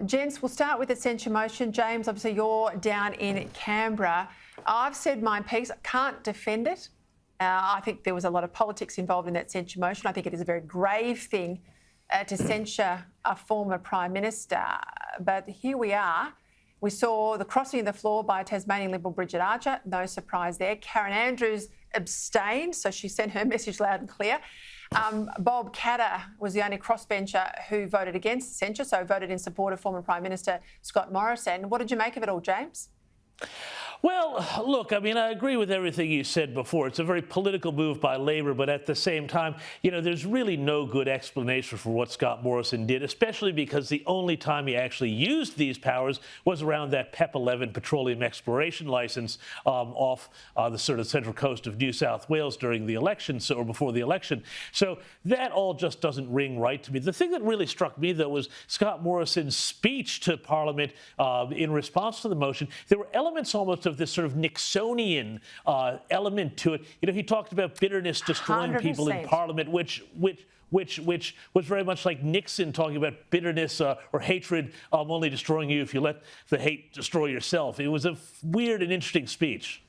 Gents, we'll start with the censure motion. James, obviously you're down in Canberra. I've said my piece. I can't defend it. I think there was a lot of politics involved in that censure motion. I think it is a very grave thing to censure a former Prime Minister. But here we are. We saw the crossing of the floor by Tasmanian Liberal Bridget Archer. No surprise there. Karen Andrews abstained, so she sent her message loud and clear. Bob Katter was the only crossbencher who voted against censure, so voted in support of former Prime Minister Scott Morrison. What did you make of it all, James? Well, look, I mean, I agree with everything you said before. It's a very political move by Labor, but at the same time, you know, there's really no good explanation for what Scott Morrison did, especially because the only time he actually used these powers was around that PEP 11 petroleum exploration license off the sort of central coast of New South Wales during the election, or before the election. So that all just doesn't ring right to me. The thing that really struck me, though, was Scott Morrison's speech to Parliament in response to the motion. There were elements almost of this sort of Nixonian element to it. You know, he talked about bitterness destroying 100%. people in Parliament, which was very much like Nixon talking about bitterness or hatred only destroying you if you let the hate destroy yourself. It was a weird and interesting speech.